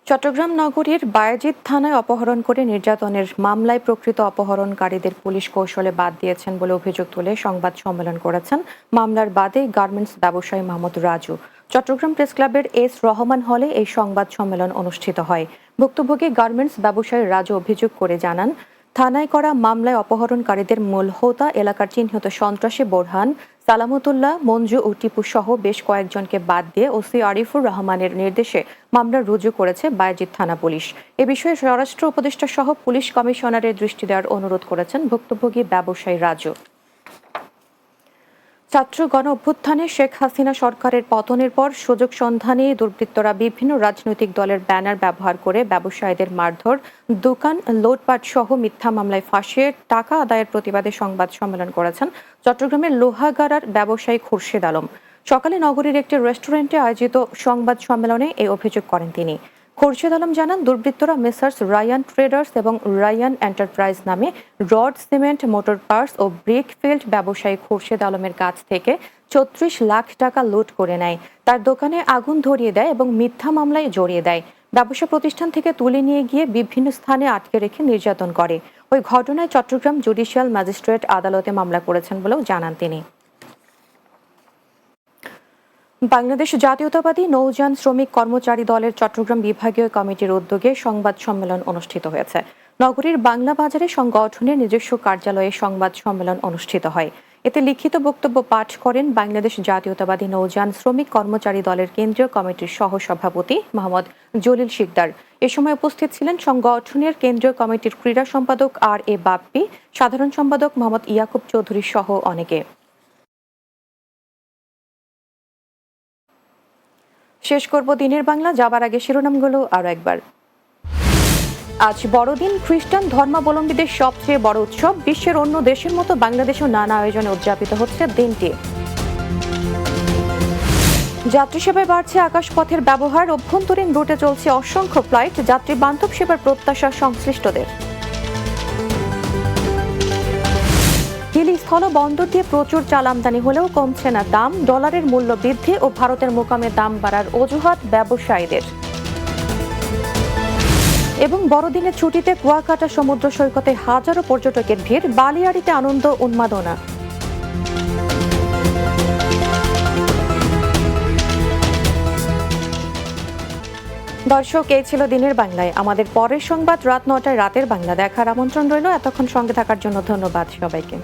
চট্টগ্রাম নগরীর বায়েজিদ থানায় অপহরণ করে নির্যাতনের মামলায় প্রকৃত অপহরণকারীদের পুলিশ কৌশলে বাদ দিয়েছেন বলে অভিযোগ তুলে সংবাদ সম্মেলন করেছেন মামলার বাদী গার্মেন্টস ব্যবসায়ী মাহমুদ রাজু। চট্টগ্রাম প্রেস ক্লাবের এস রহমান হলে এই সংবাদ সম্মেলন অনুষ্ঠিত হয়। ভুক্তভোগী গার্মেন্টস ব্যবসায়ী রাজু অভিযোগ করে জানান, থানায় করা মামলায় অপহরণকারীদের মূল হোতা এলাকার চিহ্নিত সন্ত্রাসী বোরহান, সালামতুল্লাহ, মঞ্জু ও টিপু সহ বেশ কয়েকজনকে বাদ দিয়ে ওসি আরিফুর রহমানের নির্দেশে মামলা রুজু করেছে বায়েজিদ থানা পুলিশ। এ বিষয়ে স্বরাষ্ট্র উপদেষ্টা সহ পুলিশ কমিশনারের দৃষ্টি দেওয়ার অনুরোধ করেছেন ভুক্তভোগী ব্যবসায়ী রাজু। ছাত্র গণ অভ্যুত্থানে শেখ হাসিনা সরকারের পতনের পর সুযোগ সন্ধানে দুর্বৃত্তরা বিভিন্ন রাজনৈতিক দলের ব্যানার ব্যবহার করে ব্যবসায়ীদের মারধর, দোকান লুটপাট সহ মিথ্যা মামলায় ফাঁসিয়ে টাকা আদায়ের প্রতিবাদে সংবাদ সম্মেলন করেছেন চট্টগ্রামের লোহাগাড়ার ব্যবসায়ী খুরশেদ আলম। সকালে নগরীর একটি রেস্টুরেন্টে আয়োজিত সংবাদ সম্মেলনে এই অভিযোগ করেন তিনি। খুরশেদ আলম জানান, দুর্বৃত্তরা মেসার্স রায়ান ট্রেডার্স এবং রায়ান এন্টারপ্রাইজ নামে রড, সিমেন্ট, মোটর পার্টস ও ব্রিকফিল্ড ব্যবসায়ী খুরশেদ আলমের কাছ থেকে ৩৬ লাখ টাকা লুট করে নেয়, তার দোকানে আগুন ধরিয়ে দেয় এবং মিথ্যা মামলায় জড়িয়ে দেয়। ব্যবসা প্রতিষ্ঠান থেকে তুলে নিয়ে গিয়ে বিভিন্ন স্থানে আটকে রেখে নির্যাতন করে। ওই ঘটনায় চট্টগ্রাম জুডিশিয়াল ম্যাজিস্ট্রেট আদালতে মামলা করেছেন বলেও জানান তিনি। বাংলাদেশ জাতীয়তাবাদী নৌযান শ্রমিক কর্মচারী দলের চট্টগ্রাম বিভাগীয় কমিটির উদ্যোগে সংবাদ সম্মেলন অনুষ্ঠিত হয়েছে। নগরীর বাংলা বাজারে সংগঠনের নিজস্ব কার্যালয়ে সংবাদ সম্মেলন অনুষ্ঠিত হয়। এতে লিখিত বক্তব্য পাঠ করেন বাংলাদেশ জাতীয়তাবাদী নৌযান শ্রমিক কর্মচারী দলের কেন্দ্রীয় কমিটির সহসভাপতি মোহাম্মদ জলিল শিকদার। এ সময় উপস্থিত ছিলেন সংগঠনের কেন্দ্রীয় কমিটির ক্রীড়া সম্পাদক আর এ বাপ্পি, সাধারণ সম্পাদক মোহাম্মদ ইয়াকুব চৌধুরী সহ অনেকে। শেষ করব দিনের বাংলা, যাবার আগে শিরোনামগুলো আরো একবার। আজ বড়দিন, খ্রিস্টান ধর্মাবলম্বীদের সবচেয়ে বড় উৎসব। বিশ্বের অন্য দেশের মতো বাংলাদেশেও নানা আয়োজনে উদযাপিত হচ্ছে দিনটি। যাত্রী সেবায় বাড়ছে আকাশপথের ব্যবহার, অভ্যন্তরীণ রুটে চলছে অসংখ্য ফ্লাইট, যাত্রী বান্ধব সেবার প্রত্যাশা সংশ্লিষ্টদের। হিলি স্থল বন্দর দিয়ে প্রচুর চাল আমদানি হলেও কমছে না দাম, ডলারের মূল্য বৃদ্ধি ও ভারতের মোকামে দাম বাড়ার অজুহাত ব্যবসায়ীদের। এবং বড়দিনের ছুটিতে কুয়াকাটা সমুদ্র সৈকতে হাজারো পর্যটকের ভিড়, বালিয়াড়িতে আনন্দ উন্মাদনা। দর্শক, এই ছিল দিনের বাংলায়। আমাদের পরের সংবাদ রাত ৯টায় রাতের বাংলা দেখার আমন্ত্রণ রইল। এতক্ষণ সঙ্গে থাকার জন্য ধন্যবাদ সবাইকে।